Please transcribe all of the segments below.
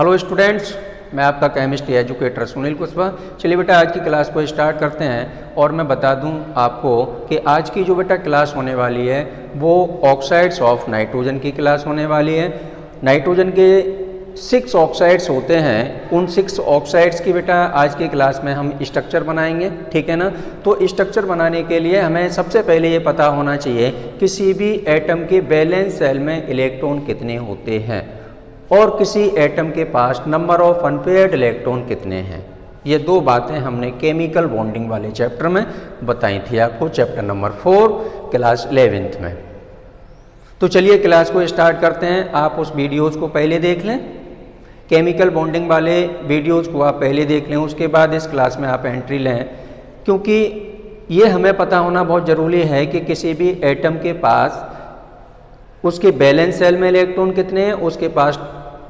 Hello students, मैं आपका chemistry educator Sunil Kushwaha. चलिए बेटा आज की क्लास को स्टार्ट करते हैं और मैं बता दूं आपको कि आज की जो बेटा क्लास होने वाली है वो ऑक्साइड्स ऑफ नाइट्रोजन की क्लास होने वाली है। नाइट्रोजन के 6 ऑक्साइड्स होते हैं, उन 6 ऑक्साइड्स की बेटा आज की क्लास में हम स्ट्रक्चर बनाएंगे, ठीक है ना। तो स्ट्रक्चर बनाने के लिए हमें सबसे पहले ये पता होना चाहिए किसी भी एटम के वैलेंस शेल में इलेक्ट्रॉन कितने होते हैं और किसी एटम के पास नंबर ऑफ अनपेयर्ड इलेक्ट्रॉन कितने हैं। ये दो बातें हमने केमिकल बॉन्डिंग वाले चैप्टर में बताई थी आपको, चैप्टर नंबर 4 क्लास 11th में। तो चलिए क्लास को स्टार्ट करते हैं। आप उस वीडियोज़ को पहले देख लें, केमिकल बॉन्डिंग वाले वीडियोज़ को आप पहले देख लें, उसके बाद इस क्लास में आप एंट्री लें, क्योंकि ये हमें पता होना बहुत ज़रूरी है कि किसी भी एटम के पास उसके बैलेंस शेल में इलेक्ट्रॉन कितने हैं, उसके पास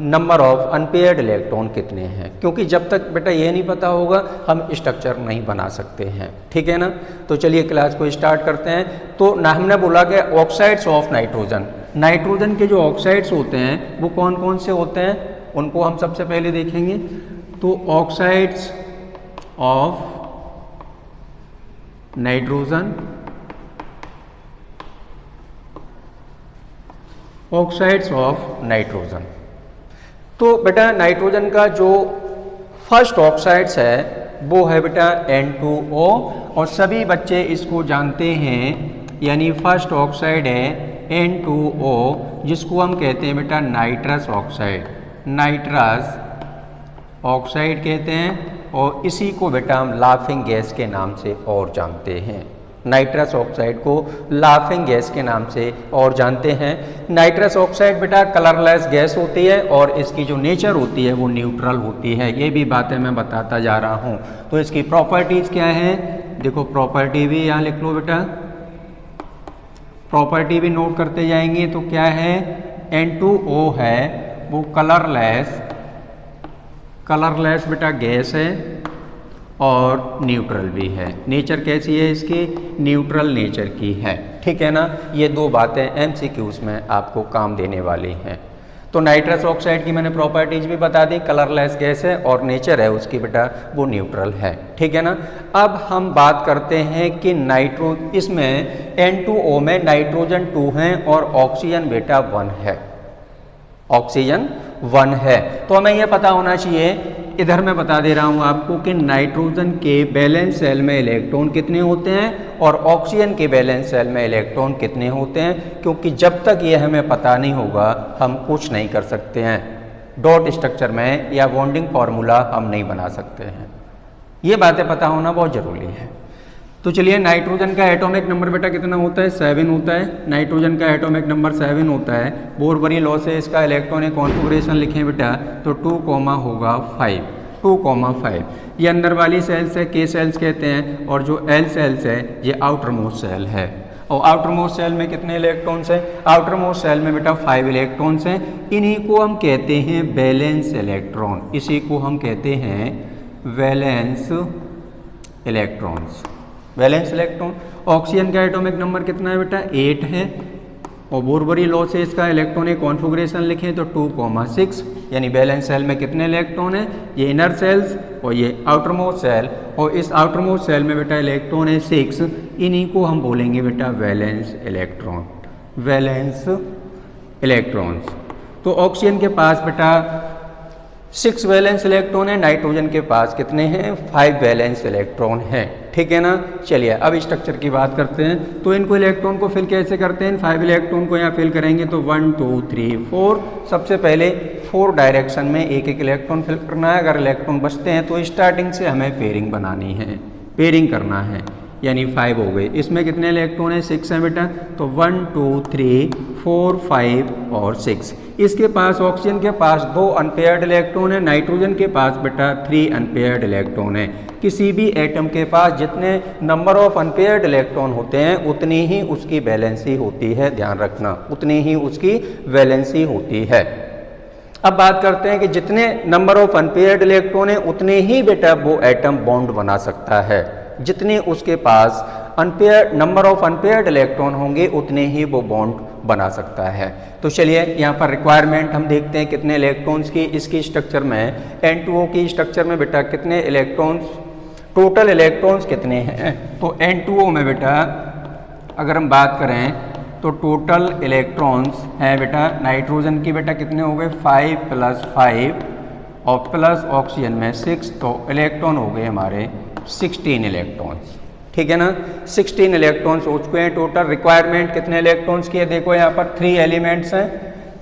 नंबर ऑफ अनपेयर्ड इलेक्ट्रॉन कितने हैं, क्योंकि जब तक बेटा ये नहीं पता होगा हम स्ट्रक्चर नहीं बना सकते हैं, ठीक है ना। तो चलिए क्लास को स्टार्ट करते हैं। तो ना हमने बोला कि ऑक्साइड्स ऑफ नाइट्रोजन, नाइट्रोजन के जो ऑक्साइड्स होते हैं वो कौन कौन से होते हैं, उनको हम सबसे पहले देखेंगे। तो oxides of nitrogen, oxides of nitrogen, तो बेटा नाइट्रोजन का जो फर्स्ट ऑक्साइड्स है वो है बेटा N2O, और सभी बच्चे इसको जानते हैं, यानी फर्स्ट ऑक्साइड है N2O, जिसको हम कहते हैं बेटा नाइट्रस ऑक्साइड, नाइट्रस ऑक्साइड कहते हैं, और इसी को बेटा हम लाफिंग गैस के नाम से और जानते हैं। नाइट्रस ऑक्साइड को लाफिंग गैस के नाम से और जानते हैं। नाइट्रस ऑक्साइड बेटा कलरलेस गैस होती है और इसकी जो नेचर होती है वो न्यूट्रल होती है। ये भी बातें मैं बताता जा रहा हूँ। तो इसकी प्रॉपर्टीज़ क्या हैं, देखो प्रॉपर्टी भी यहाँ लिख लो बेटा, प्रॉपर्टी भी नोट करते जाएंगे। तो क्या है, N2O है वो कलरलेस बेटा गैस है और न्यूट्रल भी है। नेचर कैसी है इसकी, न्यूट्रल नेचर की है, ठीक है ना। ये दो बातें MCQs में आपको काम देने वाली हैं। तो नाइट्रस ऑक्साइड की मैंने प्रॉपर्टीज भी बता दी, कलरलेस गैस है और नेचर है उसकी बेटा वो न्यूट्रल है, ठीक है ना। अब हम बात करते हैं कि इसमें N2O में नाइट्रोजन 2 है और ऑक्सीजन बेटा 1 है, ऑक्सीजन 1 है। तो हमें यह पता होना चाहिए, इधर मैं बता दे रहा हूं आपको कि नाइट्रोजन के बैलेंस शेल में इलेक्ट्रॉन कितने होते हैं और ऑक्सीजन के बैलेंस शेल में इलेक्ट्रॉन कितने होते हैं, क्योंकि जब तक ये हमें पता नहीं होगा हम कुछ नहीं कर सकते हैं। डॉट स्ट्रक्चर में या बॉन्डिंग फार्मूला हम नहीं बना सकते हैं। ये बातें पता होना बहुत ज़रूरी है। तो चलिए, नाइट्रोजन का एटॉमिक नंबर बेटा कितना होता है, 7 होता है। नाइट्रोजन का एटॉमिक नंबर 7 होता है। बोरबरी लॉ से इसका इलेक्ट्रॉनिक कॉन्फ़िगरेशन लिखें बेटा तो 2, होगा 5, 2,5। ये अंदर वाली सेल्स है, K सेल्स कहते हैं, और जो L सेल्स है ये आउटर मोस्ट सेल है। और आउटर मोस्ट सेल में कितने इलेक्ट्रॉन्स हैं, आउटर मोस्ट सेल में बेटा 5 इलेक्ट्रॉन्स हैं। इन्हीं को हम कहते हैं वैलेंस इलेक्ट्रॉन, इसी को हम कहते हैं valence electrons, valence electron. Oxygen का एटॉमिक नंबर कितना है बेटा, 8 है। और बोरबरी लॉ से इसका इलेक्ट्रॉनिक कॉन्फ़िगरेशन लिखें तो 2,6, यानी बैलेंस सेल में कितने इलेक्ट्रॉन हैं, ये इनर सेल्स और ये आउटर मोस्ट सेल, और इस आउटर मोस्ट सेल में बेटा इलेक्ट्रॉन है 6। इन्हीं को हम बोलेंगे बेटा वैलेंस इलेक्ट्रॉन, वैलेंस इलेक्ट्रॉन्स। तो ऑक्सीजन के पास बेटा 6 वैलेंस इलेक्ट्रॉन है, नाइट्रोजन के पास कितने हैं, 5 वैलेंस इलेक्ट्रॉन हैं, ठीक है ना। चलिए अब स्ट्रक्चर की बात करते हैं। तो इनको इलेक्ट्रॉन को फिल कैसे करते हैं, 5 इलेक्ट्रॉन को यहाँ फिल करेंगे तो 1, 2, 3, 4। सबसे पहले 4 डायरेक्शन में एक एक इलेक्ट्रॉन फिल करना है। अगर इलेक्ट्रॉन बचते हैं तो स्टार्टिंग से हमें पेयरिंग बनानी है, पेयरिंग करना है, यानी 5 हो गए। इसमें कितने इलेक्ट्रॉन है, 6 हैं बेटा, तो 1, 2, 3, 4, 5 और 6। इसके पास ऑक्सीजन के पास 2 अनपेयर्ड इलेक्ट्रॉन है, नाइट्रोजन के पास बेटा 3 अनपेयर्ड इलेक्ट्रॉन है। किसी भी एटम के पास जितने नंबर ऑफ अनपेयर्ड इलेक्ट्रॉन होते हैं उतनी ही उसकी वैलेंसी होती है, ध्यान रखना, उतनी ही उसकी वैलेंसी होती है। अब बात करते हैं कि जितने नंबर ऑफ अनपेयर्ड इलेक्ट्रॉन है उतने ही बेटा वो एटम बॉन्ड बना सकता है। जितने उसके पास unpaired number of unpaired electron होंगे उतने ही वो बॉन्ड बना सकता है। तो चलिए यहाँ पर रिक्वायरमेंट हम देखते हैं कितने इलेक्ट्रॉन्स की इसकी स्ट्रक्चर में, N2O की स्ट्रक्चर में बेटा कितने इलेक्ट्रॉन्स, टोटल इलेक्ट्रॉन्स कितने हैं। तो N2O में बेटा अगर हम बात करें तो टोटल इलेक्ट्रॉन्स हैं बेटा नाइट्रोजन की बेटा कितने हो गए 5 + 5 और प्लस ऑक्सीजन में 6, तो इलेक्ट्रॉन हो गए हमारे 16 इलेक्ट्रॉन्स। ठीक है ना, 16 इलेक्ट्रॉन्स हो चुके हैं। टोटल रिक्वायरमेंट कितने इलेक्ट्रॉन्स की है, देखो यहाँ पर 3 एलिमेंट्स हैं,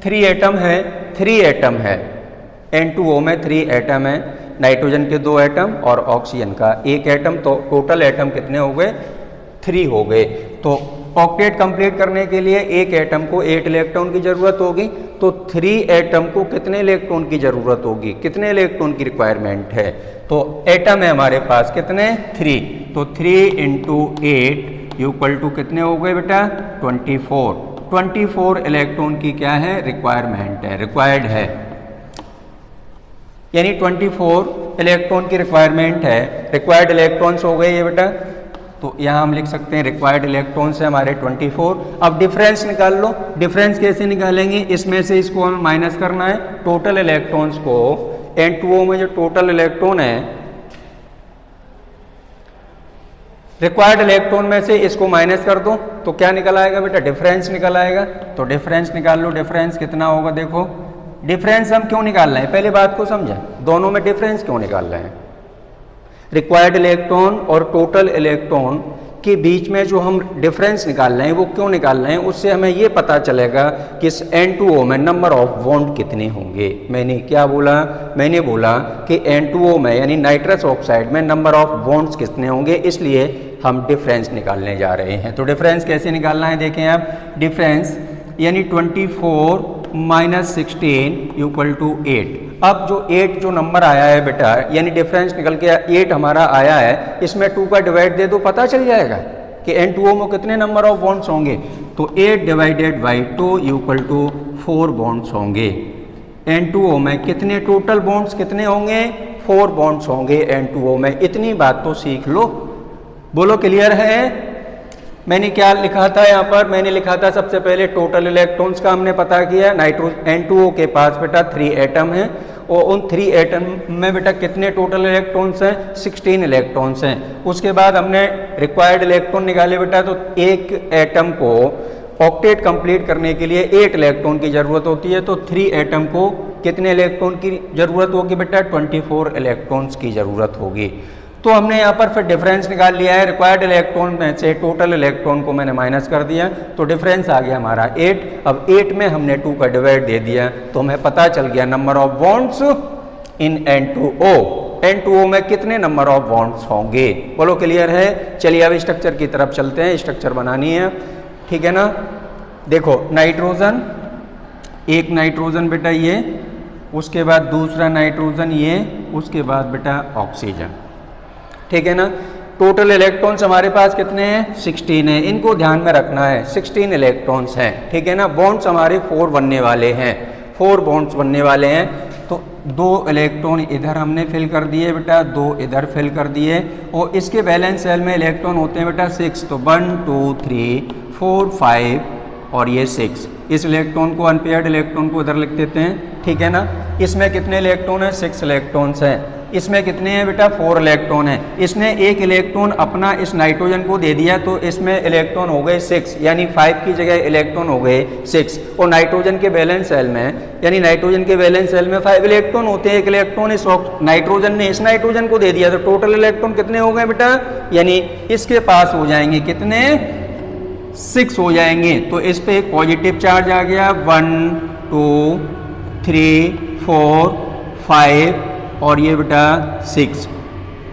3 एटम है, 3 एटम है। N2O में 3 एटम है, नाइट्रोजन के 2 एटम और ऑक्सीजन का 1 एटम, तो टोटल एटम कितने हो गए 3 हो गए। तो ऑक्टेट कंप्लीट करने के लिए एक एटम को 8 इलेक्ट्रॉन की जरूरत होगी, तो 3 एटम को कितने इलेक्ट्रॉन की जरूरत होगी, कितने इलेक्ट्रॉन की रिक्वायरमेंट है। तो एटम है हमारे पास कितने 3, तो 3 × 8 इक्वल टू कितने हो गए बेटा 24। 24 इलेक्ट्रॉन की क्या है रिक्वायरमेंट है, रिक्वायर्ड है, यानी 24 इलेक्ट्रॉन की रिक्वायरमेंट है। रिक्वायर्ड इलेक्ट्रॉन्स हो गए ये बेटा, तो यहाँ हम लिख सकते हैं रिक्वायर्ड इलेक्ट्रॉन्स है हमारे 24। अब डिफरेंस निकाल लो, डिफरेंस कैसे निकालेंगे, इसमें से इसको हमें माइनस करना है। टोटल इलेक्ट्रॉन्स को N2O में जो टोटल इलेक्ट्रॉन है, रिक्वायर्ड इलेक्ट्रॉन में से इसको माइनस कर दो तो क्या निकल आएगा बेटा डिफरेंस निकल आएगा। तो डिफरेंस निकाल लो, डिफरेंस कितना होगा, देखो डिफरेंस हम क्यों निकाल रहे हैं, पहले बात को समझें, दोनों में डिफरेंस क्यों निकाल रहे हैं। रिक्वायर्ड इलेक्ट्रॉन और टोटल इलेक्ट्रॉन के बीच में जो हम डिफरेंस निकाल रहे हैं वो क्यों निकाल रहे हैं, उससे हमें ये पता चलेगा कि इस N2O में नंबर ऑफ बॉन्ड कितने होंगे। मैंने क्या बोला, मैंने बोला कि N2O में यानी नाइट्रस ऑक्साइड में नंबर ऑफ बॉन्ड्स कितने होंगे, इसलिए हम डिफरेंस निकालने जा रहे हैं। तो डिफरेंस कैसे निकालना है, देखें आप, डिफरेंस यानी 24 - 16 इक्वल टू 8। अब जो 8 जो नंबर आया है बेटा, यानी डिफरेंस निकल के 8 हमारा आया है, इसमें 2 का डिवाइड दे दो, पता चल जाएगा कि N2O में कितने नंबर ऑफ बॉन्ड्स होंगे। तो 8 / 2 इक्वल टू 4 बॉन्ड्स होंगे। N2O में कितने टोटल बॉन्ड्स कितने होंगे, 4 बॉन्ड्स होंगे N2O में। इतनी बात तो सीख लो, बोलो क्लियर है। मैंने क्या लिखा था यहाँ पर, मैंने लिखा था सबसे पहले टोटल इलेक्ट्रॉन्स का हमने पता किया। N2O के पास बेटा 3 एटम हैं और उन 3 एटम में बेटा कितने टोटल इलेक्ट्रॉन्स हैं, 16 इलेक्ट्रॉन्स हैं। उसके बाद हमने रिक्वायर्ड इलेक्ट्रॉन निकाले बेटा, तो एक एटम को ऑक्टेट कंप्लीट करने के लिए 8 इलेक्ट्रॉन की जरूरत होती है, तो 3 एटम को कितने इलेक्ट्रॉन की जरूरत होगी बेटा 24 इलेक्ट्रॉन्स की जरूरत होगी। तो हमने यहाँ पर फिर डिफरेंस निकाल लिया है, रिक्वायर्ड इलेक्ट्रॉन में से टोटल इलेक्ट्रॉन को मैंने माइनस कर दिया, तो डिफरेंस आ गया हमारा 8। अब 8 में हमने 2 का डिवाइड दे दिया, तो हमें पता चल गया number of bonds in N2O। N2O में कितने नंबर ऑफ बॉन्ड्स होंगे, बोलो क्लियर है। चलिए अब स्ट्रक्चर की तरफ चलते हैं, स्ट्रक्चर बनानी है, ठीक है ना। देखो नाइट्रोजन, एक नाइट्रोजन बेटा ये, उसके बाद दूसरा नाइट्रोजन ये, उसके बाद बेटा ऑक्सीजन, ठीक है ना। टोटल इलेक्ट्रॉन्स हमारे पास कितने हैं 16 है, इनको ध्यान में रखना है, 16 इलेक्ट्रॉन्स हैं, ठीक है ना। बॉन्ड्स हमारे 4 बनने वाले हैं, 4 बॉन्ड्स बनने वाले हैं। तो 2 इलेक्ट्रॉन इधर हमने फिल कर दिए बेटा, 2 इधर फिल कर दिए, और इसके वैलेंस सेल में इलेक्ट्रॉन होते हैं बेटा 6, तो 1 2 3 4 5 और ये 6। इस इलेक्ट्रॉन को अनपेयर्ड इलेक्ट्रॉन को इधर लिख देते हैं, ठीक है ना। इसमें कितने इलेक्ट्रॉन हैं 6 इलेक्ट्रॉन्स हैं। इसमें कितने हैं बेटा 4 इलेक्ट्रॉन हैं। इसने एक इलेक्ट्रॉन अपना इस नाइट्रोजन को दे दिया, तो इसमें इलेक्ट्रॉन हो गए 6, यानी 5 की जगह इलेक्ट्रॉन हो गए 6। और नाइट्रोजन के वैलेंस सेल में, यानी नाइट्रोजन के वैलेंस सेल में 5 इलेक्ट्रॉन होते हैं। एक इलेक्ट्रॉन इस नाइट्रोजन ने इस नाइट्रोजन को दे दिया, तो टोटल इलेक्ट्रॉन कितने हो गए बेटा, यानी इसके पास हो जाएंगे कितने 6 हो जाएंगे। तो इस पे एक पॉजिटिव चार्ज आ गया, 1 2 3 4 5 और ये बेटा 6,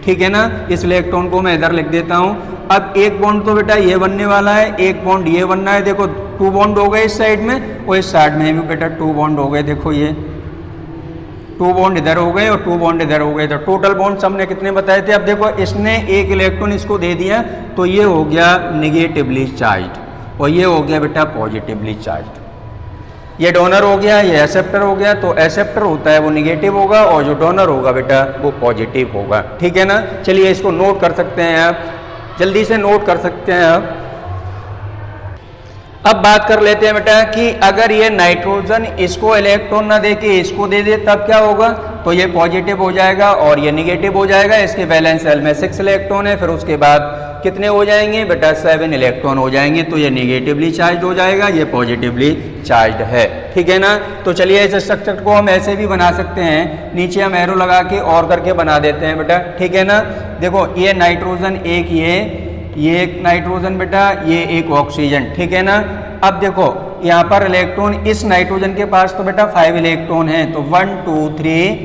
ठीक है ना। इस इलेक्ट्रॉन को मैं इधर लिख देता हूँ। अब एक बॉन्ड तो बेटा ये बनने वाला है, एक बॉन्ड ये बनना है। देखो 2 बॉन्ड हो गए इस साइड में और इस साइड में भी बेटा 2 बॉन्ड हो गए। देखो ये 2 बॉन्ड इधर हो गए और 2 बॉन्ड इधर हो गए। तो टोटल बॉन्ड हमने कितने बताए थे। अब देखो इसने एक इलेक्ट्रॉन इसको दे दिया, तो ये हो गया निगेटिवली चार्ज और ये हो गया बेटा पॉजिटिवली चार्ज। ये डोनर हो गया, ये एक्सेप्टर हो गया। तो एक्सेप्टर होता है वो निगेटिव होगा और जो डोनर होगा बेटा वो पॉजिटिव होगा, ठीक है ना। चलिए इसको नोट कर सकते हैं आप। जल्दी से नोट कर सकते हैं आप। अब बात कर लेते हैं बेटा कि अगर ये नाइट्रोजन इसको इलेक्ट्रॉन ना देके इसको दे दे तब क्या होगा, तो ये पॉजिटिव हो जाएगा और ये निगेटिव हो जाएगा। इसके वैलेंस शेल में 6 इलेक्ट्रॉन है, फिर उसके बाद कितने हो जाएंगे बेटा 7 इलेक्ट्रॉन हो जाएंगे। तो ये निगेटिवली चार्ज हो जाएगा, ये पॉजिटिवली चार्ज है, ठीक है ना। तो चलिए इस स्ट्रक्चर को हम ऐसे भी बना सकते हैं, नीचे हम एरो लगा के और करके बना देते हैं बेटा, ठीक है ना। देखो ये नाइट्रोजन एक, ये एक नाइट्रोजन बेटा, ये एक ऑक्सीजन, ठीक है ना। अब देखो यहाँ पर इलेक्ट्रॉन इस नाइट्रोजन के पास तो बेटा 5 इलेक्ट्रॉन है, तो 1 2 3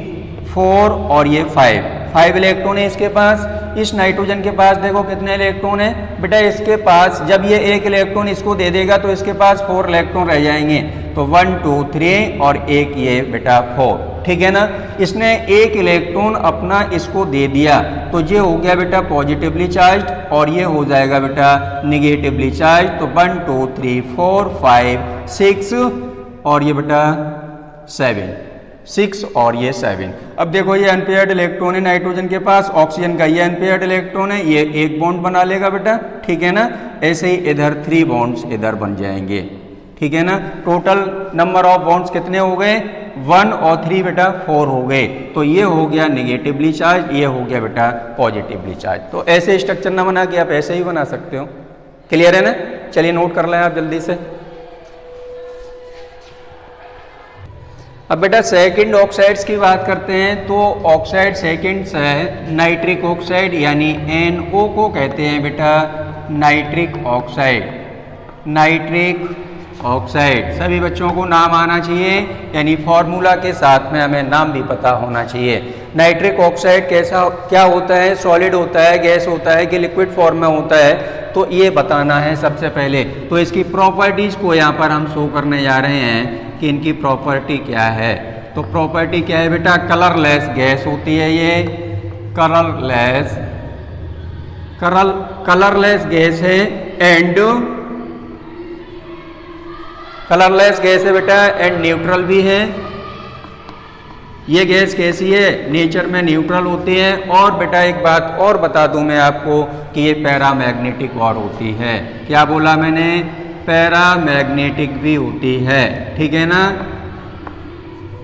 4 और ये 5 इलेक्ट्रॉन है इसके पास। इस नाइट्रोजन के पास देखो कितने इलेक्ट्रॉन है बेटा, इसके पास जब ये एक इलेक्ट्रॉन इसको दे देगा तो इसके पास 4 इलेक्ट्रॉन रह जाएंगे, तो 1 2 3 और एक ये बेटा 4, ठीक है ना। इसने एक इलेक्ट्रॉन अपना इसको दे दिया तो ये हो गया बेटा पॉजिटिवली चार्ज और ये हो जाएगा बेटा निगेटिवली चार्ज। तो 1 2 3 4 5 6 और ये बेटा 6 और ये 7। अब देखो ये अनपेयर्ड इलेक्ट्रॉन है नाइट्रोजन के पास, ऑक्सीजन का ये अनपेयर्ड इलेक्ट्रॉन है, ये एक बॉन्ड बना लेगा बेटा, ठीक है ना। ऐसे ही इधर 3 बॉन्ड्स इधर बन जाएंगे, ठीक है ना। टोटल नंबर ऑफ बॉन्ड्स कितने हो गए, 1 और 3 बेटा 4 हो गए। तो ये हो गया निगेटिवली चार्ज, ये हो गया बेटा पॉजिटिवली चार्ज। तो ऐसे स्ट्रक्चर ना बना के आप ऐसे ही बना सकते हो, क्लियर है ना। चलिए नोट कर लें आप जल्दी से। अब बेटा सेकंड ऑक्साइड्स की बात करते हैं, तो ऑक्साइड सेकंड्स है नाइट्रिक ऑक्साइड यानी NO को कहते हैं बेटा नाइट्रिक ऑक्साइड। नाइट्रिक ऑक्साइड सभी बच्चों को नाम आना चाहिए, यानी फॉर्मूला के साथ में हमें नाम भी पता होना चाहिए। नाइट्रिक ऑक्साइड कैसा क्या होता है, सॉलिड होता है, गैस होता है कि लिक्विड फॉर्म में होता है, तो ये बताना है सबसे पहले। तो इसकी प्रॉपर्टीज को यहाँ पर हम शो करने जा रहे हैं कि इनकी प्रॉपर्टी क्या है। तो प्रॉपर्टी क्या है बेटा, कलरलेस गैस होती है ये, कलरलेस गैस है एंड कलरलेस गैस है बेटा एंड न्यूट्रल भी है। ये गैस कैसी है, नेचर में न्यूट्रल होती है। और बेटा एक बात और बता दूं मैं आपको कि ये पैरामैग्नेटिक और होती है। क्या बोला मैंने, पैरामैग्नेटिक भी होती है, ठीक है ना।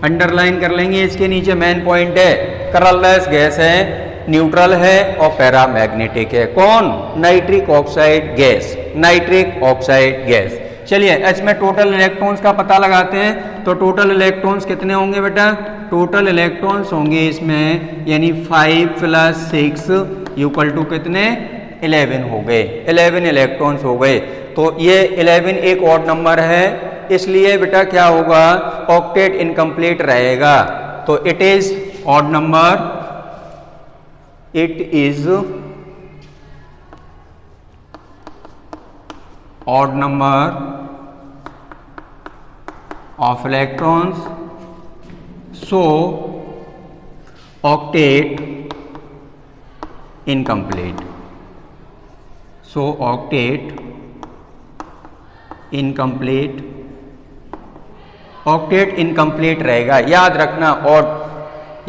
अंडरलाइन कर लेंगे, इसके नीचे मेन पॉइंट है, कलरलेस गैस है, न्यूट्रल है और पैरामैग्नेटिक है। कौन, nitric oxide gas, nitric oxide gas. चलिए इसमें टोटल इलेक्ट्रॉन्स का पता लगाते हैं। तो टोटल इलेक्ट्रॉन्स कितने होंगे बेटा, टोटल इलेक्ट्रॉन्स होंगे इसमें यानी 5 + 6 = कितने, 11 हो गए, 11 इलेक्ट्रॉन्स हो गए। तो ये 11 एक ऑड नंबर है, इसलिए बेटा क्या होगा, ऑक्टेट इनकम्प्लीट रहेगा। तो it is odd number, it is odd number of electrons, so octet incomplete, so octet incomplete, octet incomplete रहेगा, याद रखना। ऑड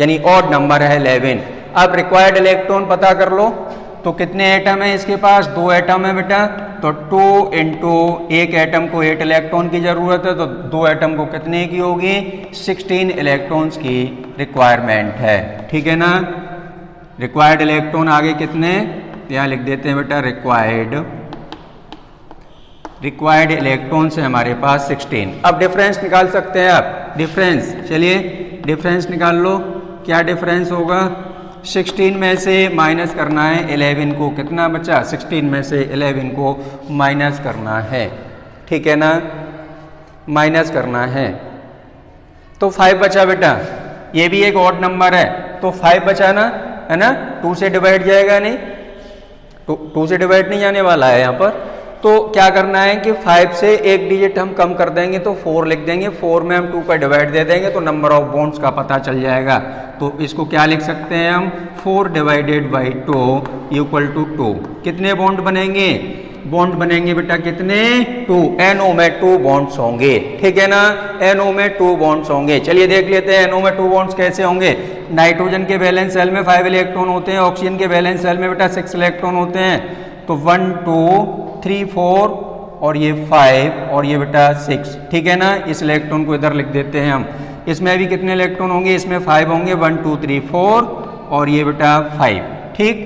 यानी ऑड नंबर है 11। अब रिक्वायर्ड इलेक्ट्रॉन पता कर लो, तो कितने एटम है इसके पास, 2 एटम है बेटा। तो 2 × एक एटम को 8 इलेक्ट्रॉन की जरूरत है, तो 2 एटम को कितने की होगी, 16 इलेक्ट्रॉन्स की रिक्वायरमेंट है, ठीक है ना। रिक्वायर्ड इलेक्ट्रॉन आगे कितने, यहाँ लिख देते हैं बेटा, रिक्वायर्ड इलेक्ट्रॉन्स है हमारे पास 16। अब डिफरेंस निकाल सकते हैं आप, डिफरेंस, चलिए डिफरेंस निकाल लो। क्या डिफरेंस होगा, 16 में से माइनस करना है 11 को, कितना बचा, 16 में से 11 को माइनस करना है, ठीक है ना, माइनस करना है। तो 5 बचा बेटा, ये भी एक ऑड नंबर है, तो 5 बचा ना, है ना। 2 से डिवाइड जाएगा नहीं, 2 से डिवाइड नहीं जाने वाला है यहाँ पर। तो क्या करना है कि 5 से एक डिजिट हम कम कर देंगे, तो 4 लिख देंगे, 4 में हम 2 का डिवाइड दे देंगे, तो नंबर ऑफ बॉन्ड्स का पता चल जाएगा। तो इसको क्या लिख सकते हैं हम, 4 / 2 = 2। कितने बॉन्ड बनेंगे, बॉन्ड बनेंगे बेटा कितने, 2। NO में 2 बॉन्ड्स होंगे, ठीक है ना, NO में 2 बॉन्ड्स होंगे। चलिए देख लेते हैं NO में 2 बॉन्ड्स कैसे होंगे। नाइट्रोजन के वैलेंस शेल में 5 इलेक्ट्रॉन होते हैं, ऑक्सीजन के वैलेंस शेल में बेटा 6 इलेक्ट्रॉन होते हैं। तो 1 2 3 4 और ये 5 और ये बेटा 6, ठीक है ना। इस इलेक्ट्रॉन को इधर लिख देते हैं हम। इसमें भी कितने इलेक्ट्रॉन होंगे, इसमें 5 होंगे, 1 2 3 4 और ये बेटा 5, ठीक।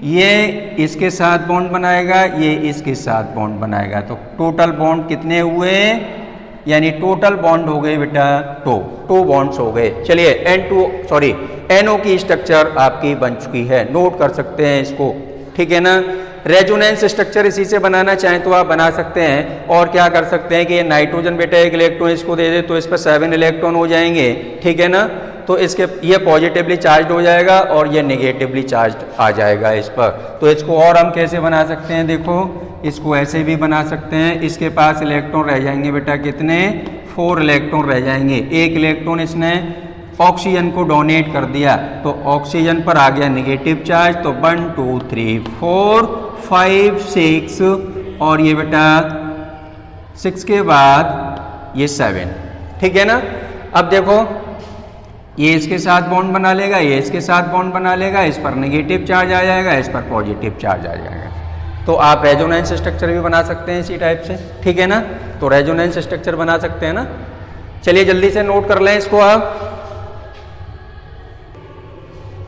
ये इसके साथ बॉन्ड बनाएगा, ये इसके साथ बॉन्ड बनाएगा, तो टोटल बॉन्ड कितने हुए, यानी टोटल बॉन्ड हो गए बेटा 2 बॉन्ड्स हो गए। चलिए NO की स्ट्रक्चर आपकी बन चुकी है, नोट कर सकते हैं इसको, ठीक है ना। रेजोनेंस स्ट्रक्चर इसी से बनाना चाहें तो आप बना सकते हैं। और क्या कर सकते हैं कि ये नाइट्रोजन बेटा एक इलेक्ट्रॉन इसको दे दे तो इस पर 7 इलेक्ट्रॉन हो जाएंगे, ठीक है ना। तो इसके ये पॉजिटिवली चार्ज हो जाएगा और ये नेगेटिवली चार्ज आ जाएगा इस पर। तो इसको और हम कैसे बना सकते हैं, देखो इसको ऐसे भी बना सकते हैं। इसके पास इलेक्ट्रॉन रह जाएंगे बेटा कितने, 4 इलेक्ट्रॉन रह जाएंगे। एक इलेक्ट्रॉन इसने ऑक्सीजन को डोनेट कर दिया तो ऑक्सीजन पर आ गया नेगेटिव चार्ज, तो 1 2 3 4 5 6 और ये बेटा 6 के बाद ये 7, ठीक है ना। अब देखो ये इसके साथ बॉन्ड बना लेगा, ये इसके साथ बॉन्ड बना लेगा, इस पर नेगेटिव चार्ज आ जाएगा, इस पर पॉजिटिव चार्ज आ जाएगा। तो आप रेजोनेंस स्ट्रक्चर भी बना सकते हैं इसी टाइप से, ठीक है ना। तो रेजोनेंस स्ट्रक्चर बना सकते हैं ना। चलिए जल्दी से नोट कर लें इसको आप।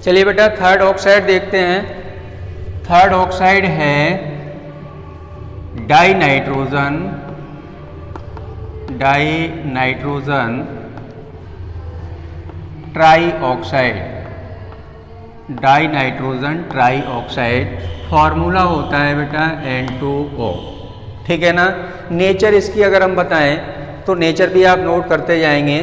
चलिए बेटा थर्ड ऑक्साइड देखते हैं। थर्ड ऑक्साइड है die nitrogen try oxide. Formula होता है बेटा N2O, ठीक है ना। नेचर इसकी अगर हम बताएं तो नेचर भी आप नोट करते जाएंगे।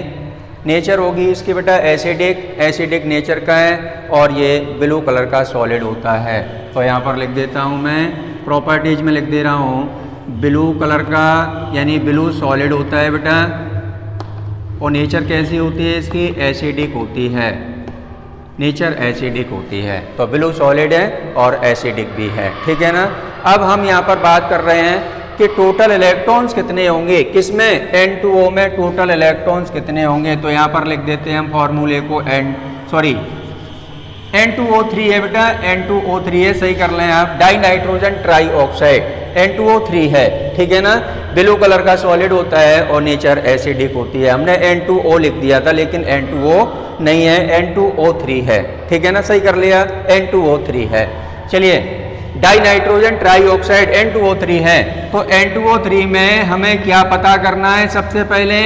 नेचर होगी इसकी बेटा एसिडिक नेचर का है और ये ब्लू कलर का सॉलिड होता है। तो यहाँ पर लिख देता हूँ मैं, प्रॉपर्टीज में लिख दे रहा हूँ ब्लू कलर का, यानी ब्लू सॉलिड होता है बेटा। और नेचर कैसी होती है इसकी, एसिडिक होती है, नेचर एसिडिक होती है। तो ब्लू सॉलिड है और एसिडिक भी है, ठीक है ना। अब हम यहाँ पर बात कर रहे हैं कि टोटल इलेक्ट्रॉन्स कितने होंगे, किसमें, N2O में टोटल इलेक्ट्रॉन्स कितने होंगे। तो यहाँ पर लिख देते हैं हम फॉर्मूले को, N2O3 है बेटा, N2O3 है, सही कर लें आप। Die nitrogen try oxide N2O3 है, ठीक है ना। ब्लू कलर का सॉलिड होता है और नेचर एसिडिक होती है। हमने N2O लिख दिया था लेकिन N2O नहीं है, N2O3 है, ठीक है ना, सही कर लिया, N2O3 है। चलिए die nitrogen try oxide N2O3 है, तो N2O3 में हमें क्या पता करना है, सबसे पहले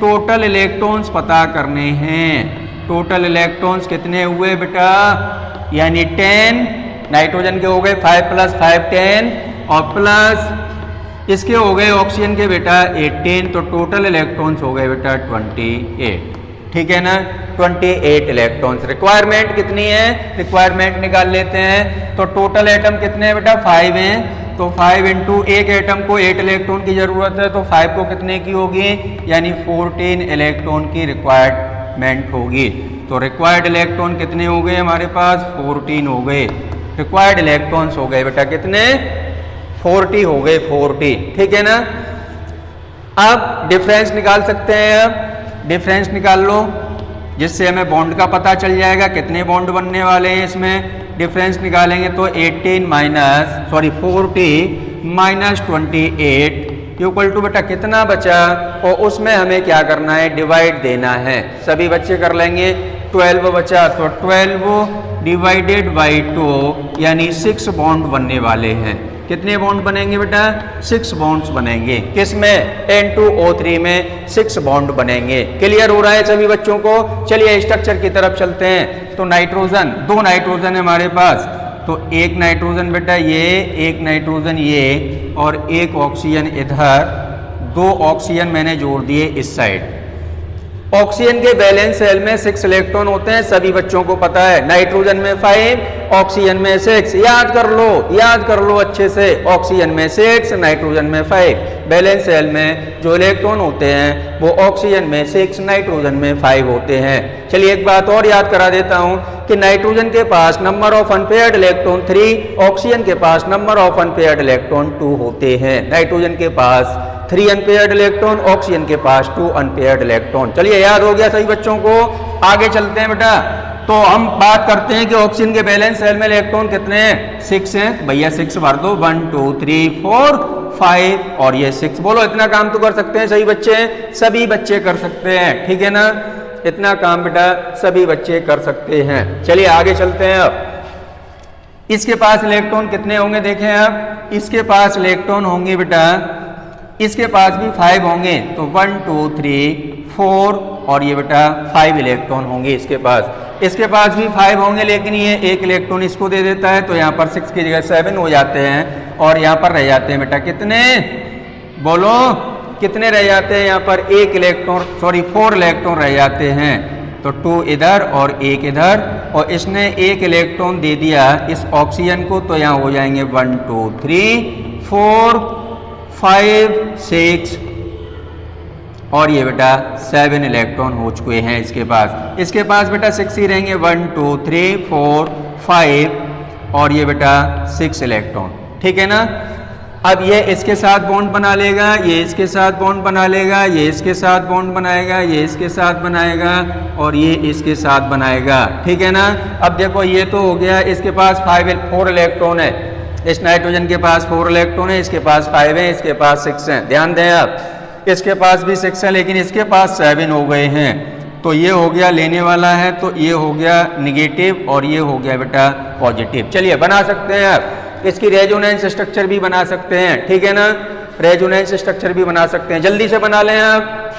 टोटल इलेक्ट्रॉन्स पता करने हैं। टोटल इलेक्ट्रॉन्स कितने हुए बेटा, यानी 10 नाइट्रोजन के हो गए 5 + 5 10 और प्लस इसके हो गए ऑक्सीजन के बेटा 18, तो टोटल इलेक्ट्रॉन्स हो गए बेटा 28, ठीक है ना। 28 इलेक्ट्रॉन्स। रिक्वायरमेंट कितनी है, रिक्वायरमेंट निकाल लेते हैं। तो टोटल एटम कितने हैं बेटा, 5 हैं, तो 5 इंटू एक एटम को 8 इलेक्ट्रॉन की जरूरत है, तो 5 को कितने की होगी, यानी 14 इलेक्ट्रॉन की रिक्वायरमेंट होगी। तो रिक्वायर्ड इलेक्ट्रॉन कितने हो गए हमारे पास, 14 हो गए। रिक्वायर्ड इलेक्ट्रॉन्स हो गए बेटा कितने, 40 हो गए, 40, ठीक है ना। अब डिफरेंस निकाल सकते हैं, अब डिफरेंस निकाल लो जिससे हमें बॉन्ड का पता चल जाएगा कितने बॉन्ड बनने वाले हैं इसमें। डिफरेंस निकालेंगे तो 40 माइनस 28 इक्वल टू बेटा कितना बचा, और उसमें हमें क्या करना है, डिवाइड देना है। सभी बच्चे कर लेंगे। 12 बचा, तो 12 डिवाइडेड बाई 2 यानी 6 बॉन्ड बनने वाले हैं। कितने बॉन्ड बनेंगे बेटा, 6 बॉन्ड्स बनेंगे। किसमें, N2O3 में 6 बॉन्ड बनेंगे। क्लियर हो रहा है सभी बच्चों को। चलिए स्ट्रक्चर की तरफ चलते हैं। तो नाइट्रोजन, 2 नाइट्रोजन है हमारे पास, तो एक नाइट्रोजन बेटा ये, एक नाइट्रोजन ये, और एक ऑक्सीजन इधर, 2 ऑक्सीजन मैंने जोड़ दिए इस साइड। ऑक्सीजन के बैलेंस सेल में 6 इलेक्ट्रॉन होते हैं, सभी बच्चों को पता है। नाइट्रोजन में 5, ऑक्सीजन में 6, याद कर लो अच्छे से। ऑक्सीजन में 6, नाइट्रोजन में 5। बैलेंस सेल में जो इलेक्ट्रॉन होते हैं वो ऑक्सीजन में 6, नाइट्रोजन में 5 होते हैं। चलिए एक बात और याद करा देता हूं कि नाइट्रोजन के पास number of unpaired electron 3, oxygen के पास नंबर ऑफ अनपेयर्ड इलेक्ट्रॉन 2 होते हैं। नाइट्रोजन के पास 3 अनपेयर्ड इलेक्ट्रॉन, ऑक्सीजन के पास 2 अनपेयर्ड इलेक्ट्रॉन। चलिए याद हो गया सभी बच्चों को। आगे चलते हैं बेटा। तो हम बात करते हैं कि ऑक्सीजन के बैलेंस शेल में इलेक्ट्रॉन कितने हैं, 6 हैं। भैया 6 भर दो, 1 2 3 4 5 और ये 6। बोलो इतना काम तो कर सकते हैं सभी बच्चे, सभी बच्चे कर सकते हैं, ठीक है ना। इतना काम बेटा सभी बच्चे कर सकते हैं। चलिए आगे चलते हैं। अब इसके पास इलेक्ट्रॉन कितने होंगे देखें आप, इसके पास इलेक्ट्रॉन होंगे बेटा, इसके पास भी 5 होंगे, तो 1 2 3 4 और ये बेटा 5 इलेक्ट्रॉन होंगे इसके पास। इसके पास भी 5 होंगे, लेकिन ये एक इलेक्ट्रॉन इसको दे देता है, तो यहाँ पर 6 की जगह 7 हो जाते हैं और यहाँ पर रह जाते हैं बेटा कितने, बोलो कितने रह जाते हैं यहाँ पर, एक इलेक्ट्रॉन, सॉरी 4 इलेक्ट्रॉन रह जाते हैं। तो 2 इधर और 1 इधर, और इसने एक इलेक्ट्रॉन दे दिया इस ऑक्सीजन को, तो यहाँ हो जाएंगे 1 2 3 4 5 6 और ये बेटा 7 इलेक्ट्रॉन हो चुके हैं इसके पास। इसके पास बेटा 6 ही रहेंगे, 1 2 3 4 5 और ये बेटा 6 इलेक्ट्रॉन, ठीक है ना। अब ये इसके साथ बॉन्ड बना लेगा, ये इसके साथ बॉन्ड बना लेगा, ये इसके साथ बॉन्ड बनाएगा, ये इसके साथ बनाएगा और ये इसके साथ बनाएगा, ठीक है ना। अब देखो ये तो हो गया, इसके पास 4 इलेक्ट्रॉन है, इस नाइट्रोजन के पास 4 इलेक्ट्रॉन है, इसके पास 5 है, इसके पास 6 है। ध्यान दें आप, इसके पास भी 6 है लेकिन इसके पास 7 हो गए हैं। तो ये हो गया लेने वाला है, तो ये हो गया निगेटिव और ये हो गया बेटा पॉजिटिव। चलिए बना सकते हैं आप, इसकी रेजोनेंस स्ट्रक्चर भी बना सकते हैं, ठीक है ना, रेजोनेंस स्ट्रक्चर भी बना सकते हैं। जल्दी से बना लें आप।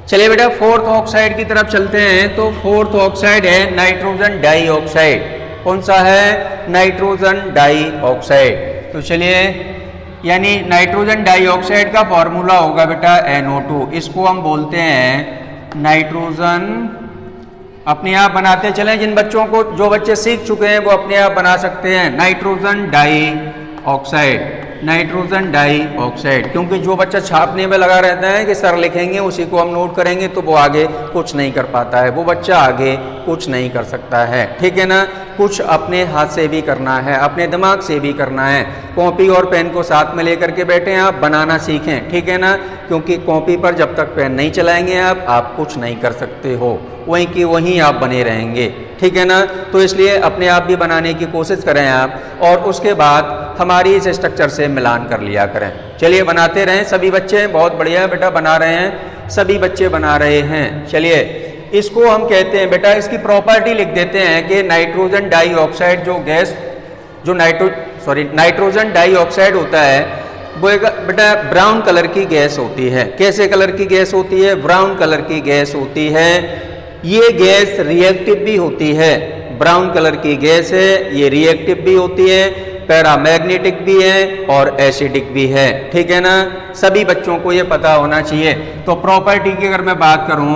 चलिए बेटा 4th ऑक्साइड की तरफ चलते हैं। तो 4th ऑक्साइड है नाइट्रोजन डाइऑक्साइड। कौन सा है, नाइट्रोजन डाइऑक्साइड। तो चलिए, यानी नाइट्रोजन डाइऑक्साइड का फॉर्मूला होगा बेटा NO2। इसको हम बोलते हैं नाइट्रोजन, अपने आप बनाते चलें, जिन बच्चों को, जो बच्चे सीख चुके हैं वो अपने आप बना सकते हैं। नाइट्रोजन डाइऑक्साइड, नाइट्रोजन डाइऑक्साइड, क्योंकि जो बच्चा छापने में लगा रहता है कि सर लिखेंगे उसी को हम नोट करेंगे, तो वो आगे कुछ नहीं कर पाता है, वो बच्चा आगे कुछ नहीं कर सकता है, ठीक है ना। कुछ अपने हाथ से भी करना है, अपने दिमाग से भी करना है। कॉपी और पेन को साथ में लेकर के बैठे आप, बनाना सीखें, ठीक है ना, क्योंकि कॉपी पर जब तक पेन नहीं चलाएंगे आप कुछ नहीं कर सकते हो, वहीं की वहीं आप बने रहेंगे, ठीक है ना। तो इसलिए अपने आप भी बनाने की कोशिश करें आप, और उसके बाद हमारी इस स्ट्रक्चर से मिलान कर लिया करें। चलिए बनाते रहें, सभी बच्चे बहुत बढ़िया बेटा बना रहे हैं, सभी बच्चे बना रहे हैं। चलिए इसको हम कहते हैं बेटा, इसकी प्रॉपर्टी लिख देते हैं कि नाइट्रोजन डाइऑक्साइड जो गैस, जो नाइट्रोजन डाइऑक्साइड होता है वो एक बेटा ब्राउन कलर की गैस होती है। कैसे कलर की गैस होती है, ब्राउन कलर की गैस होती है। ये गैस रिएक्टिव भी होती है, ब्राउन कलर की गैस है, ये रिएक्टिव भी होती है, पैरामैग्नेटिक भी है और एसिडिक भी है, ठीक है ना। सभी बच्चों को ये पता होना चाहिए। तो प्रॉपर्टी की अगर मैं बात करूं,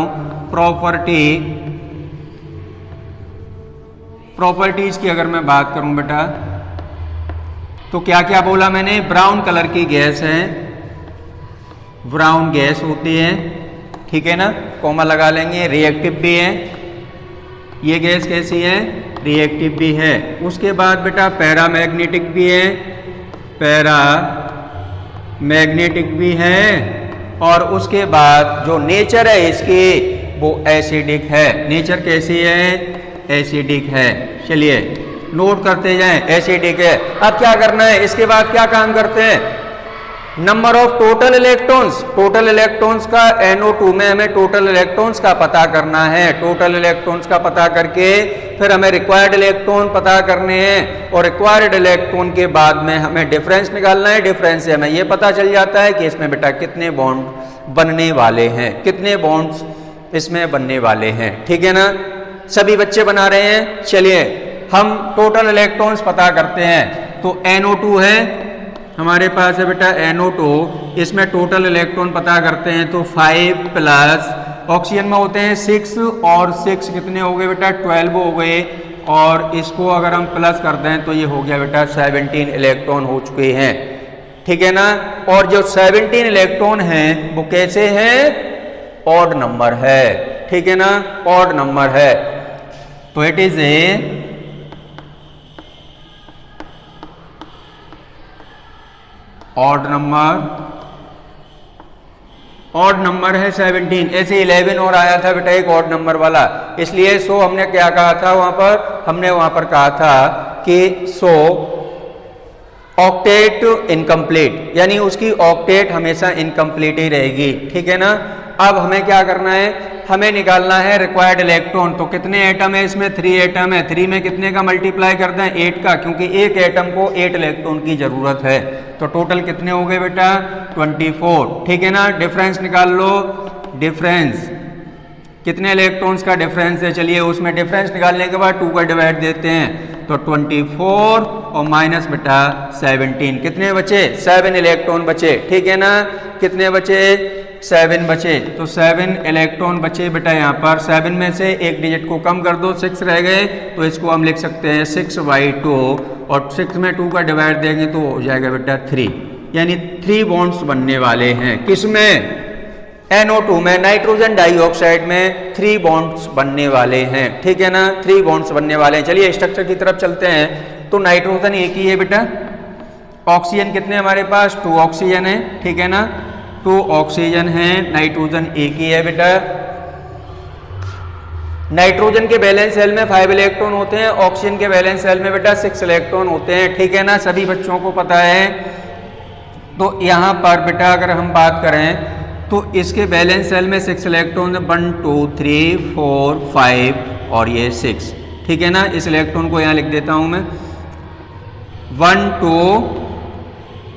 प्रॉपर्टीज की अगर मैं बात करूं बेटा, तो क्या क्या बोला मैंने, ब्राउन कलर की गैस है, ब्राउन गैस होती है, ठीक है ना, कॉमा लगा लेंगे, रिएक्टिव भी है, ये गैस कैसी है, रिएक्टिव भी है। उसके बाद बेटा पैरामैग्नेटिक भी है, पैरामैग्नेटिक भी है, और उसके बाद जो नेचर है इसकी वो एसिडिक है। नेचर कैसी है, एसिडिक है। चलिए नोट करते जाएं, एसिडिक है। अब क्या करना है, इसके बाद क्या काम करते हैं, number of total electrons, total electrons का NO2 में हमें टोटल इलेक्ट्रॉन्स का पता करना है। टोटल इलेक्ट्रॉन्स का पता करके फिर हमें रिक्वायर्ड इलेक्ट्रॉन पता करने हैं, और रिक्वायर्ड इलेक्ट्रॉन के बाद में हमें डिफरेंस निकालना है। डिफरेंस से हमें यह पता चल जाता है कि इसमें बेटा कितने बॉन्ड बनने वाले हैं, कितने बॉन्ड्स इसमें बनने वाले हैं, ठीक है ना। सभी बच्चे बना रहे हैं। चलिए हम टोटल इलेक्ट्रॉन्स पता करते हैं। तो NO2 है हमारे पास है बेटा NO2, इसमें टोटल इलेक्ट्रॉन पता करते हैं। तो 5 प्लस ऑक्सीजन में होते हैं 6, और 6 कितने हो गए बेटा, 12 हो गए, और इसको अगर हम प्लस कर दें तो ये हो गया बेटा 17 इलेक्ट्रॉन हो चुके हैं, ठीक है ना। और जो 17 इलेक्ट्रॉन हैं वो कैसे हैं, ऑड नंबर है, ठीक है ना, ऑड नंबर है। तो it is a odd number, odd number है 17, ऐसे 11 और आया था बेटा एक ऑड नंबर वाला, इसलिए सो हमने क्या कहा था वहां पर, हमने वहां पर कहा था कि सो ऑक्टेट इनकम्प्लीट, यानी उसकी ऑक्टेट हमेशा इनकम्प्लीट ही रहेगी, ठीक है ना। अब हमें क्या करना है, हमें निकालना है रिक्वायर्ड इलेक्ट्रॉन। तो कितने एटम है इसमें, 3 एटम है, 3 में कितने का मल्टीप्लाई कर दें, 8 का, क्योंकि एक एटम को 8 इलेक्ट्रॉन की जरूरत है। तो टोटल कितने हो गए बेटा, 24, ठीक है ना। डिफरेंस निकाल लो, डिफरेंस कितने इलेक्ट्रॉन्स का डिफरेंस है, चलिए उसमें डिफरेंस निकालने के बाद 2 का डिवाइड देते हैं, तो 24 और माइनस बेटा 17, कितने बचे, 7 इलेक्ट्रॉन बचे, ठीक है ना। कितने बचे, 7 बचे, तो 7 इलेक्ट्रॉन बचे बेटा यहाँ पर। 7 में से एक डिजिट को कम कर दो, 6 रह गए, तो इसको हम लिख सकते हैं 6/2, और 6 में 2 का डिवाइड देंगे तो हो जाएगा बेटा 3, यानी 3 बॉन्ड्स बनने वाले हैं। किसमें, NO2 में, नाइट्रोजन डाइऑक्साइड में 3 बॉन्ड्स बनने वाले हैं, ठीक है ना, 3 बॉन्ड्स बनने वाले हैं। चलिए स्ट्रक्चर की तरफ चलते हैं। तो नाइट्रोजन एक ही है बेटा, ऑक्सीजन कितने हमारे पास, 2 ऑक्सीजन है, ठीक है ना, 2 ऑक्सीजन है, नाइट्रोजन एक ही है बेटा। नाइट्रोजन के वैलेंस शेल में 5 इलेक्ट्रॉन होते हैं, ऑक्सीजन के वैलेंस शेल में बेटा 6 इलेक्ट्रॉन होते हैं, ठीक है ना, सभी बच्चों को पता है। तो यहाँ पर बेटा अगर हम बात करें तो इसके बैलेंस सेल में 6 इलेक्ट्रॉन, 1 2 3 4 5 और ये 6, ठीक है ना। इस इलेक्ट्रॉन को यहाँ लिख देता हूँ मैं, 1 2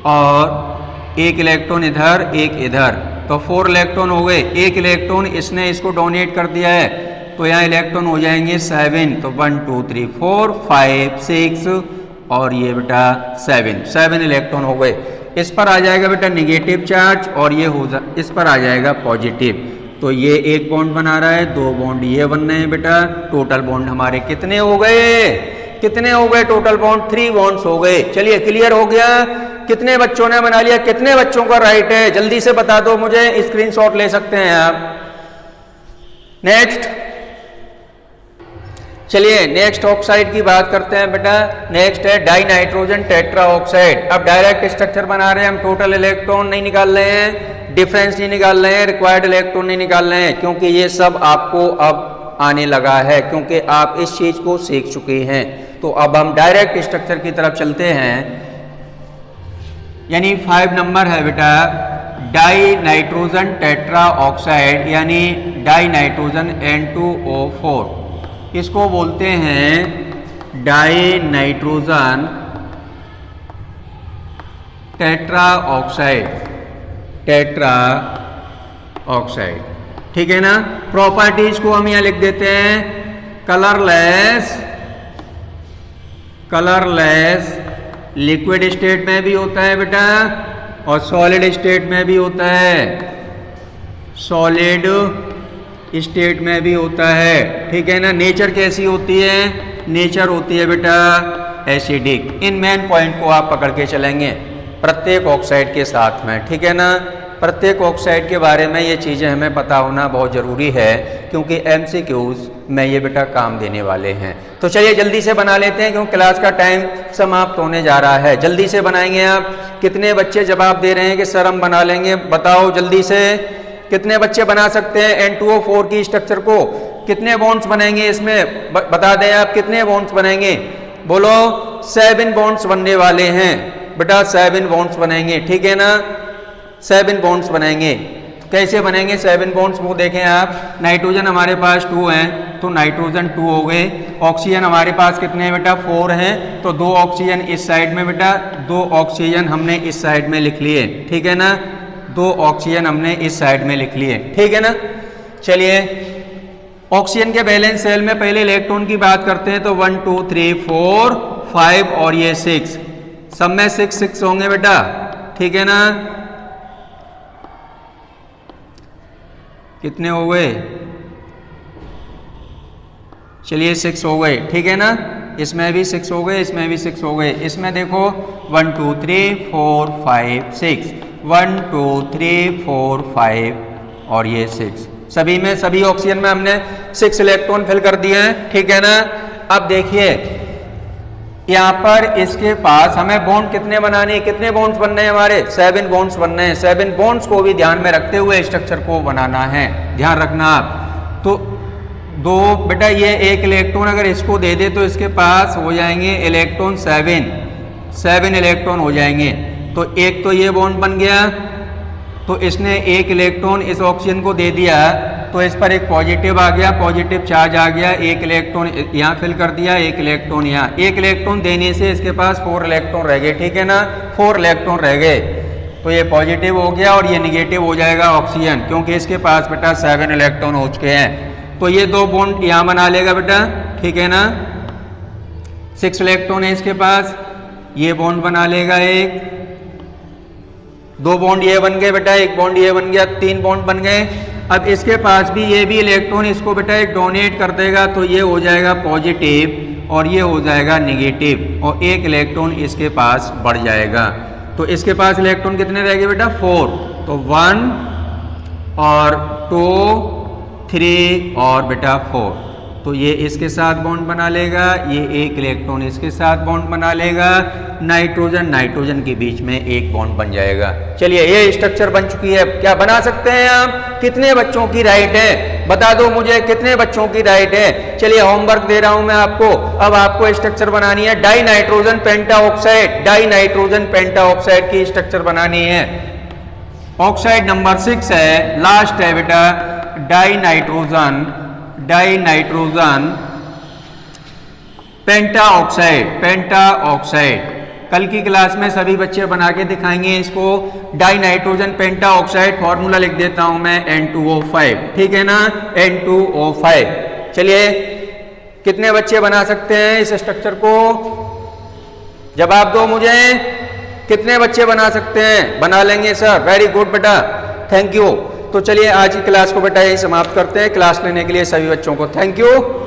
और एक इलेक्ट्रॉन इधर, एक इधर, तो 4 इलेक्ट्रॉन हो गए। एक इलेक्ट्रॉन इसने इसको डोनेट कर दिया है, तो यहाँ इलेक्ट्रॉन हो जाएंगे 7, तो 1 2 3 4 5 6 और ये बेटा 7 इलेक्ट्रॉन हो गए। इस पर आ जाएगा बेटा निगेटिव चार्ज और ये इस पर आ जाएगा पॉजिटिव। तो ये एक बॉन्ड बना रहा है, 2 बॉन्ड ये बन रहे हैं बेटा। टोटल बॉन्ड हमारे कितने हो गए, कितने हो गए टोटल बॉन्ड, 3 बॉन्ड्स हो गए। चलिए क्लियर हो गया, कितने बच्चों ने बना लिया, कितने बच्चों का राइट है, जल्दी से बता दो मुझे, स्क्रीनशॉट ले सकते हैं आप। नेक्स्ट, चलिए नेक्स्ट ऑक्साइड की बात करते हैं बेटा। नेक्स्ट है डाई नाइट्रोजन टेट्रा ऑक्साइड। अब डायरेक्ट स्ट्रक्चर बना रहे हैं हम, टोटल इलेक्ट्रॉन नहीं निकाल रहे हैं, डिफरेंस नहीं निकाल रहे हैं, रिक्वायर्ड इलेक्ट्रॉन नहीं निकाल रहे हैं, क्योंकि ये सब आपको अब आने लगा है, क्योंकि आप इस चीज को सीख चुके हैं। तो अब हम डायरेक्ट स्ट्रक्चर की तरफ चलते हैं, यानी 5 नंबर है बेटा डाई नाइट्रोजन टेट्रा ऑक्साइड, यानी डाई नाइट्रोजन N2O4, इसको बोलते हैं die nitrogen tetra oxide, tetra oxide, ठीक है ना। प्रॉपर्टीज को हम यहां लिख देते हैं, कलरलेस, कलरलेस लिक्विड स्टेट में भी होता है बेटा और सॉलिड स्टेट में भी होता है, सॉलिड स्टेट में भी होता है, ठीक है ना। नेचर कैसी होती है, नेचर होती है बेटा एसिडिक। इन मेन पॉइंट को आप पकड़ के चलेंगे प्रत्येक ऑक्साइड के साथ में, ठीक है ना। प्रत्येक ऑक्साइड के बारे में ये चीज़ें हमें पता होना बहुत ज़रूरी है, क्योंकि MCQs में ये बेटा काम देने वाले हैं। तो चलिए जल्दी से बना लेते हैं, क्योंकि क्लास का टाइम समाप्त होने जा रहा है। जल्दी से बनाएंगे आप। कितने बच्चे जवाब दे रहे हैं कि सर हम बना लेंगे, बताओ जल्दी से, कितने बच्चे बना सकते हैं N2O4 की स्ट्रक्चर को, कितने बॉन्ड्स बनेंगे इसमें, बता दें आप कितने बॉन्ड्स बनेंगे, बोलो। 7 बॉन्ड्स बनने वाले हैं बेटा, 7 बॉन्ड्स बनेंगे, ठीक है ना, 7 बॉन्ड्स बनेंगे। कैसे बनेंगे 7 बॉन्ड्स, वो देखें आप। नाइट्रोजन हमारे पास 2 हैं, तो नाइट्रोजन 2 हो गए। ऑक्सीजन हमारे पास कितने हैं बेटा, 4 हैं, तो 2 ऑक्सीजन इस साइड में बेटा, 2 ऑक्सीजन हमने इस साइड में लिख लिए, ठीक है ना, 2 ऑक्सीजन हमने इस साइड में लिख लिए, ठीक है ना। चलिए ऑक्सीजन के बैलेंस सेल में पहले इलेक्ट्रॉन की बात करते हैं, तो 1 2 3 4 5 और ये 6, सब में 6 होंगे बेटा, ठीक है ना। कितने हो गए, चलिए 6 हो गए, ठीक है ना। इसमें भी 6 हो गए, इसमें भी 6 हो गए। इसमें देखो 1 2 3 4 5 6, 1 2 3 4 5 और ये 6, सभी में, सभी ऑक्सीजन में हमने 6 इलेक्ट्रॉन फिल कर दिए हैं, ठीक है ना। अब देखिए यहाँ पर इसके पास हमें बॉन्ड कितने बनाने हैं, कितने बॉन्ड्स बनने हैं हमारे, 7 बॉन्ड्स बनने हैं। 7 बॉन्ड्स को भी ध्यान में रखते हुए स्ट्रक्चर को बनाना है, ध्यान रखना आप। तो दो बेटा ये एक इलेक्ट्रॉन अगर इसको दे दे तो इसके पास हो जाएंगे इलेक्ट्रॉन 7 इलेक्ट्रॉन हो जाएंगे। तो एक तो ये बॉन्ड बन गया, तो इसने एक इलेक्ट्रॉन इस ऑक्सीजन को दे दिया तो इस पर एक पॉजिटिव आ गया, पॉजिटिव चार्ज आ गया, एक इलेक्ट्रॉन यहाँ फिल कर दिया, एक इलेक्ट्रॉन यहाँ। एक इलेक्ट्रॉन देने से इसके पास 4 इलेक्ट्रॉन रह गए, ठीक है ना, 4 इलेक्ट्रॉन रह गए। तो ये पॉजिटिव हो गया और ये निगेटिव हो जाएगा ऑक्सीजन, क्योंकि इसके पास बेटा 7 इलेक्ट्रॉन हो चुके हैं। तो ये 2 बॉन्ड यहाँ बना लेगा बेटा, ठीक है ना। 6 इलेक्ट्रॉन है इसके पास, ये बॉन्ड बना लेगा एक, 2 बॉन्ड ये बन गए बेटा, एक बॉन्ड ये बन गया, 3 बॉन्ड बन गए। अब इसके पास भी ये भी इलेक्ट्रॉन इसको बेटा एक डोनेट कर देगा, तो ये हो जाएगा पॉजिटिव और ये हो जाएगा निगेटिव, और एक इलेक्ट्रॉन इसके पास बढ़ जाएगा। तो इसके पास इलेक्ट्रॉन कितने रह गए बेटा, 4। तो 1 और 2 3 और बेटा 4। तो ये इसके साथ बॉन्ड बना लेगा, ये एक इलेक्ट्रॉन इसके साथ बॉन्ड बना लेगा, नाइट्रोजन के बीच में एक बॉन्ड बन जाएगा। चलिए ये स्ट्रक्चर बन चुकी है। क्या बना सकते हैं आप? कितने बच्चों की राइट है, बता दो मुझे, कितने बच्चों की राइट है? चलिए होमवर्क दे रहा हूं मैं आपको। अब आपको स्ट्रक्चर बनानी है die nitrogen pentoxide, die nitrogen pentoxide की स्ट्रक्चर बनानी है। ऑक्साइड नंबर 6 है, लास्ट है बेटा, डाई नाइट्रोजन पेंटाऑक्साइड। कल की क्लास में सभी बच्चे बना के दिखाएंगे इसको। डाई नाइट्रोजन पेंटाऑक्साइड फॉर्मूला लिख देता हूं मैं, N2O5, ठीक है ना, N2O5। चलिए कितने बच्चे बना सकते हैं इस स्ट्रक्चर को, जवाब दो मुझे, कितने बच्चे बना सकते हैं? बना लेंगे सर, वेरी गुड बेटा, थैंक यू। तो चलिए आज की क्लास को बेटा यही समाप्त करते हैं। क्लास लेने के लिए सभी बच्चों को थैंक यू।